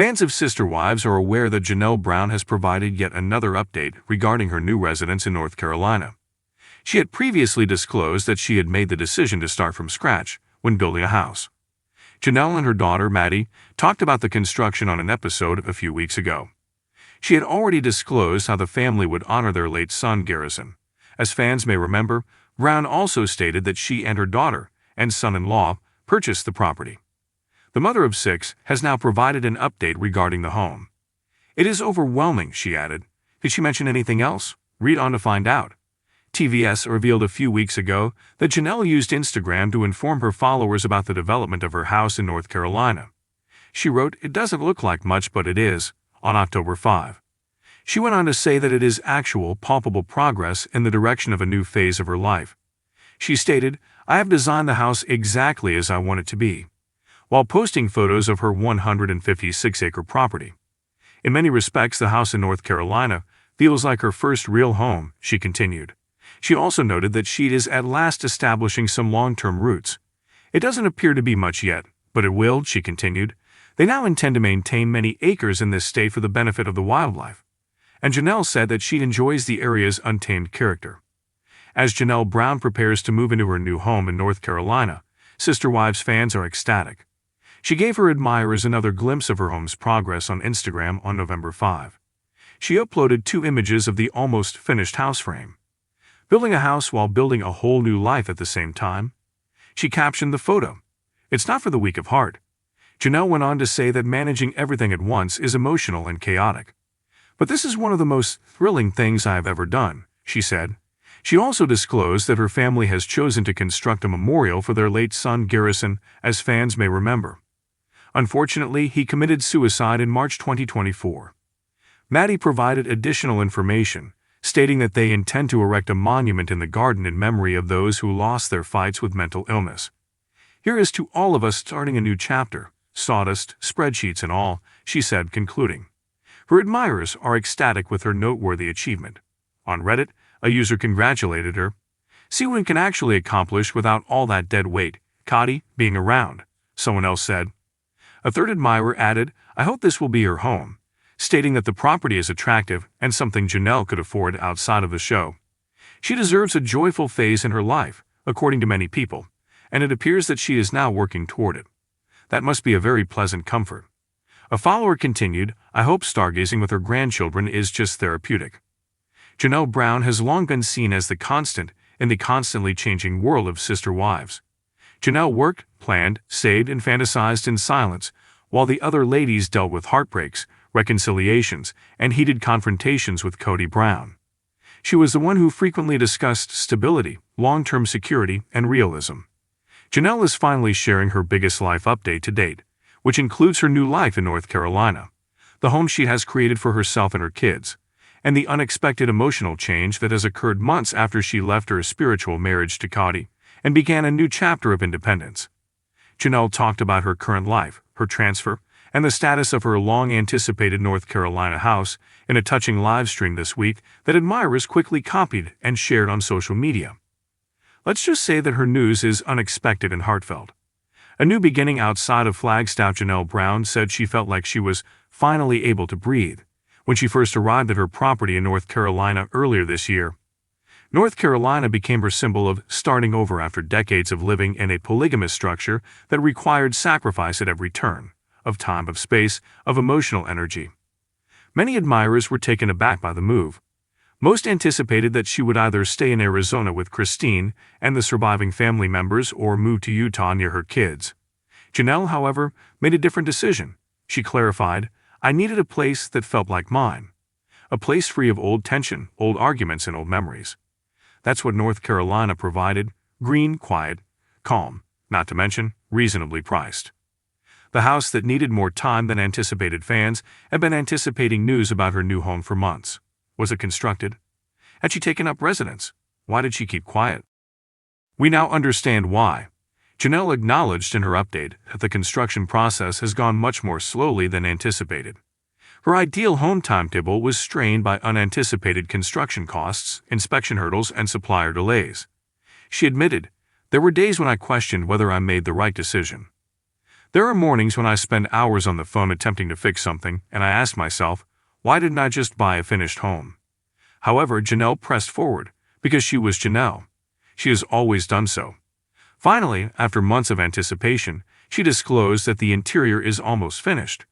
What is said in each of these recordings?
Fans of Sister Wives are aware that Janelle Brown has provided yet another update regarding her new residence in North Carolina. She had previously disclosed that she had made the decision to start from scratch when building a house. Janelle and her daughter, Maddie, talked about the construction on an episode a few weeks ago. She had already disclosed how the family would honor their late son, Garrison. As fans may remember, Brown also stated that she and her daughter and son-in-law purchased the property. The mother of 6 has now provided an update regarding the home. "It is overwhelming," she added. "Did she mention anything else? Read on to find out." TVS revealed a few weeks ago that Janelle used Instagram to inform her followers about the development of her house in North Carolina. She wrote, "It doesn't look like much, but it is," on October 5. She went on to say that it is actual, palpable progress in the direction of a new phase of her life. She stated, "I have designed the house exactly as I want it to be," while posting photos of her 156-acre property. "In many respects, the house in North Carolina feels like her first real home," she continued. She also noted that she is at last establishing some long-term roots. "It doesn't appear to be much yet, but it will," she continued. "They now intend to maintain many acres in this state for the benefit of the wildlife." And Janelle said that she enjoys the area's untamed character. As Janelle Brown prepares to move into her new home in North Carolina, Sister Wives fans are ecstatic. She gave her admirers another glimpse of her home's progress on Instagram on November 5. She uploaded 2 images of the almost finished house frame. "Building a house while building a whole new life at the same time?" She captioned the photo, "It's not for the weak of heart." Janelle went on to say that managing everything at once is emotional and chaotic. "But this is one of the most thrilling things I have ever done," she said. She also disclosed that her family has chosen to construct a memorial for their late son Garrison, as fans may remember. Unfortunately, he committed suicide in March 2024. Maddie provided additional information, stating that they intend to erect a monument in the garden in memory of those who lost their fights with mental illness. "Here is to all of us starting a new chapter, sawdust, spreadsheets and all," she said, concluding. Her admirers are ecstatic with her noteworthy achievement. On Reddit, a user congratulated her. "See what it can actually accomplish without all that dead weight, Kody, being around," someone else said. A third admirer added, "I hope this will be her home," stating that the property is attractive and something Janelle could afford outside of the show. She deserves a joyful phase in her life, according to many people, and it appears that she is now working toward it. That must be a very pleasant comfort. A follower continued, "I hope stargazing with her grandchildren is just therapeutic." Janelle Brown has long been seen as the constant in the constantly changing world of Sister Wives. Janelle worked, planned, saved, and fantasized in silence, while the other ladies dealt with heartbreaks, reconciliations, and heated confrontations with Kody Brown. She was the one who frequently discussed stability, long-term security, and realism. Janelle is finally sharing her biggest life update to date, which includes her new life in North Carolina, the home she has created for herself and her kids, and the unexpected emotional change that has occurred months after she left her spiritual marriage to Kody and began a new chapter of independence. Janelle talked about her current life, her transfer, and the status of her long-anticipated North Carolina house in a touching livestream this week that admirers quickly copied and shared on social media. Let's just say that her news is unexpected and heartfelt. A new beginning outside of Flagstaff. Janelle Brown said she felt like she was finally able to breathe when she first arrived at her property in North Carolina earlier this year. North Carolina became her symbol of starting over after decades of living in a polygamous structure that required sacrifice at every turn, of time, of space, of emotional energy. Many admirers were taken aback by the move. Most anticipated that she would either stay in Arizona with Christine and the surviving family members or move to Utah near her kids. Janelle, however, made a different decision. She clarified, "I needed a place that felt like mine. A place free of old tension, old arguments, and old memories." That's what North Carolina provided: green, quiet, calm, not to mention reasonably priced. The house that needed more time than anticipated. Fans had been anticipating news about her new home for months. Was it constructed? Had she taken up residence? Why did she keep quiet? We now understand why. Janelle acknowledged in her update that the construction process has gone much more slowly than anticipated. Her ideal home timetable was strained by unanticipated construction costs, inspection hurdles, and supplier delays. She admitted, "There were days when I questioned whether I made the right decision." There are mornings when I spend hours on the phone attempting to fix something, and I ask myself, why didn't I just buy a finished home? However, Janelle pressed forward, because she was Janelle. She has always done so. Finally, after months of anticipation, she disclosed that the interior is almost finished.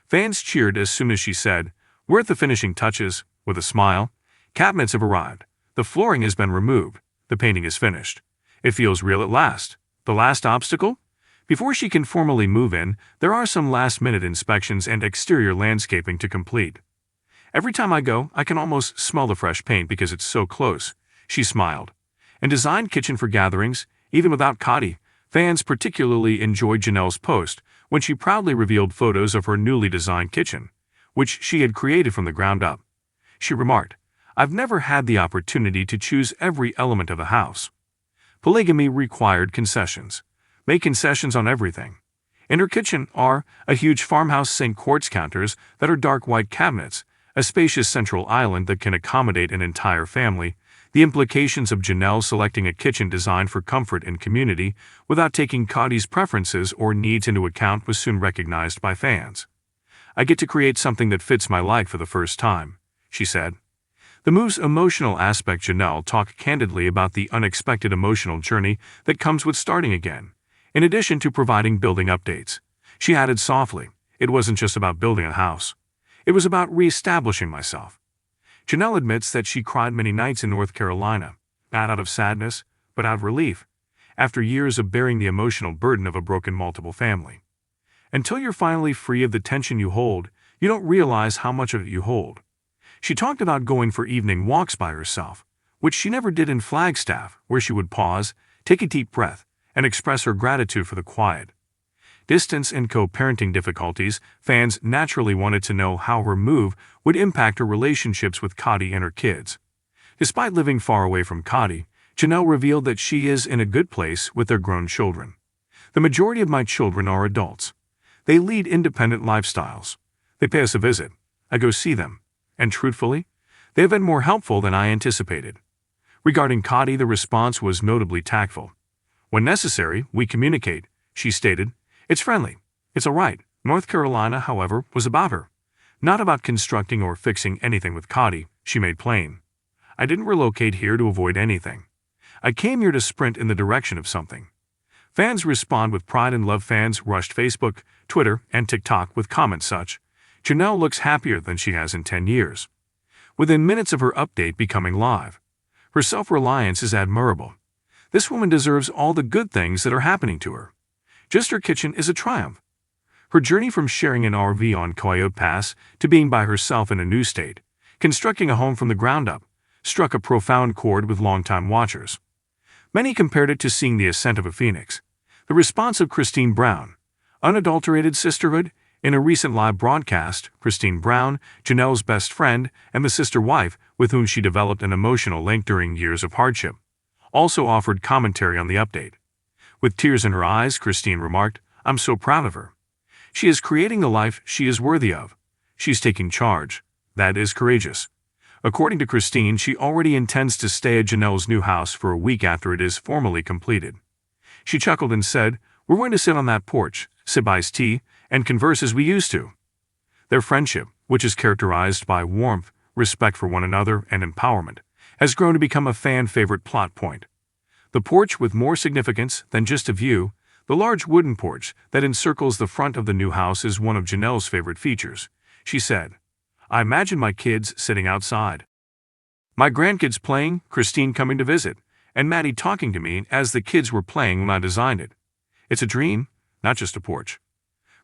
Fans cheered as soon as she said, "We're at the finishing touches," with a smile. Cabinets have arrived. The flooring has been removed. The painting is finished. It feels real at last. The last obstacle? Before she can formally move in, there are some last-minute inspections and exterior landscaping to complete. "Every time I go, I can almost smell the fresh paint because it's so close," she smiled. And designed kitchen for gatherings, even without Kody. Fans particularly enjoyed Janelle's post when she proudly revealed photos of her newly designed kitchen, which she had created from the ground up. She remarked, "I've never had the opportunity to choose every element of a house. Polygamy required concessions. Make concessions on everything." In her kitchen are a huge farmhouse sink quartz counters that are dark white cabinets, a spacious central island that can accommodate an entire family. The implications of Janelle selecting a kitchen designed for comfort and community without taking Kody's preferences or needs into account was soon recognized by fans. "I get to create something that fits my life for the first time," she said. The move's emotional aspect. Janelle talked candidly about the unexpected emotional journey that comes with starting again. In addition to providing building updates, she added softly, "It wasn't just about building a house. It was about re-establishing myself." Janelle admits that she cried many nights in North Carolina, not out of sadness, but out of relief, after years of bearing the emotional burden of a broken multiple family. "Until you're finally free of the tension you hold, you don't realize how much of it you hold." She talked about going for evening walks by herself, which she never did in Flagstaff, where she would pause, take a deep breath, and express her gratitude for the quiet. Distance and co-parenting difficulties. Fans naturally wanted to know how her move would impact her relationships with Kody and her kids. Despite living far away from Kody, Janelle revealed that she is in a good place with their grown children. "The majority of my children are adults. They lead independent lifestyles. They pay us a visit. I go see them. And truthfully, they have been more helpful than I anticipated." Regarding Kody, the response was notably tactful. "When necessary, we communicate," she stated. "It's friendly. It's all right." North Carolina, however, was about her. Not about constructing or fixing anything with Kody, she made plain. "I didn't relocate here to avoid anything. I came here to sprint in the direction of something." Fans respond with pride and love. Fans rushed Facebook, Twitter, and TikTok with comments such, "Janelle looks happier than she has in 10 years. Within minutes of her update becoming live. Her self-reliance is admirable. This woman deserves all the good things that are happening to her. Just her kitchen is a triumph." Her journey from sharing an RV on Coyote Pass to being by herself in a new state, constructing a home from the ground up, struck a profound chord with longtime watchers. Many compared it to seeing the ascent of a phoenix. The response of Kody Brown, unadulterated sisterhood. In a recent live broadcast, Kody Brown, Janelle's best friend and the sister wife with whom she developed an emotional link during years of hardship, also offered commentary on the update. With tears in her eyes, Kody remarked, "I'm so proud of her. She is creating the life she is worthy of. She's taking charge. That is courageous." According to Kody, she already intends to stay at Janelle's new house for a week after it is formally completed. She chuckled and said, "We're going to sit on that porch, sip iced tea, and converse as we used to." Their friendship, which is characterized by warmth, respect for one another, and empowerment, has grown to become a fan-favorite plot point. The porch with more significance than just a view, the large wooden porch that encircles the front of the new house is one of Janelle's favorite features. She said, "I imagine my kids sitting outside. My grandkids playing, Kody coming to visit, and Maddie talking to me as the kids were playing when I designed it. It's a dream, not just a porch."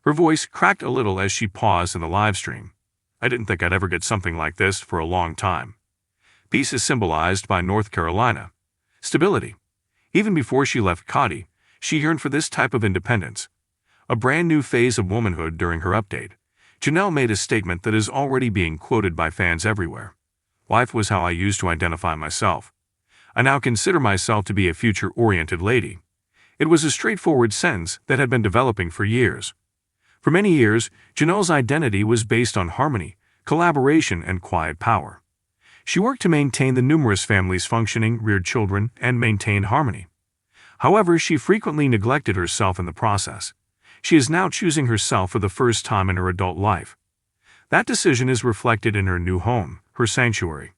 Her voice cracked a little as she paused in the live stream. "I didn't think I'd ever get something like this for a long time." Peace is symbolized by North Carolina. Stability. Even before she left Kody, she yearned for this type of independence. A brand new phase of womanhood. During her update, Janelle made a statement that is already being quoted by fans everywhere. "Life was how I used to identify myself. I now consider myself to be a future-oriented lady." It was a straightforward sentence that had been developing for years. For many years, Janelle's identity was based on harmony, collaboration, and quiet power. She worked to maintain the numerous families functioning, reared children, and maintained harmony. However, she frequently neglected herself in the process. She is now choosing herself for the first time in her adult life. That decision is reflected in her new home, her sanctuary.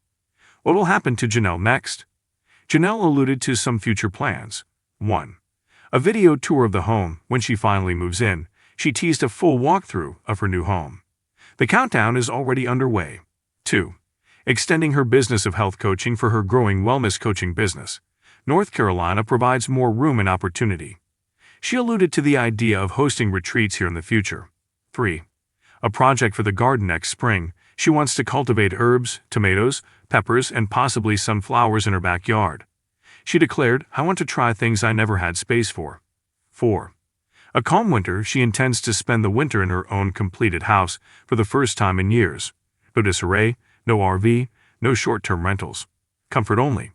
What will happen to Janelle next? Janelle alluded to some future plans. 1. A video tour of the home. When she finally moves in, she teased a full walkthrough of her new home. The countdown is already underway. 2. Extending her business of health coaching for her growing wellness coaching business. North Carolina provides more room and opportunity. She alluded to the idea of hosting retreats here in the future. 3. A project for the garden next spring. She wants to cultivate herbs, tomatoes, peppers, and possibly sunflowers in her backyard. She declared, "I want to try things I never had space for." 4. A calm winter. She intends to spend the winter in her own completed house for the first time in years. No disarray, no RV, no short-term rentals. Comfort only.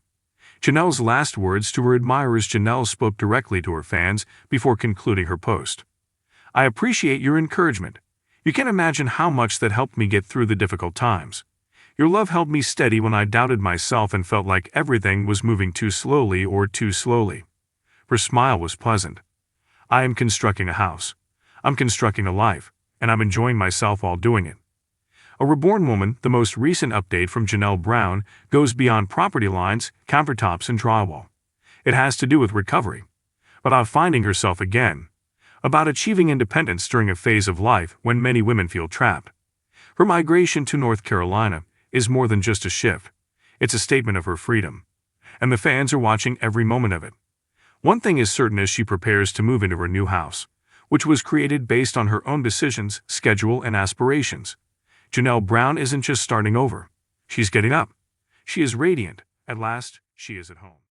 Janelle's last words to her admirers. Janelle spoke directly to her fans before concluding her post. "I appreciate your encouragement. You can't imagine how much that helped me get through the difficult times. Your love held me steady when I doubted myself and felt like everything was moving too slowly or too slowly." Her smile was pleasant. "I am constructing a house. I'm constructing a life, and I'm enjoying myself while doing it." A reborn woman. The most recent update from Janelle Brown goes beyond property lines, countertops, and drywall. It has to do with recovery, about finding herself again, about achieving independence during a phase of life when many women feel trapped. Her migration to North Carolina is more than just a shift. It's a statement of her freedom, and the fans are watching every moment of it. One thing is certain as she prepares to move into her new house, which was created based on her own decisions, schedule, and aspirations. Janelle Brown isn't just starting over. She's getting up. She is radiant. At last, she is at home.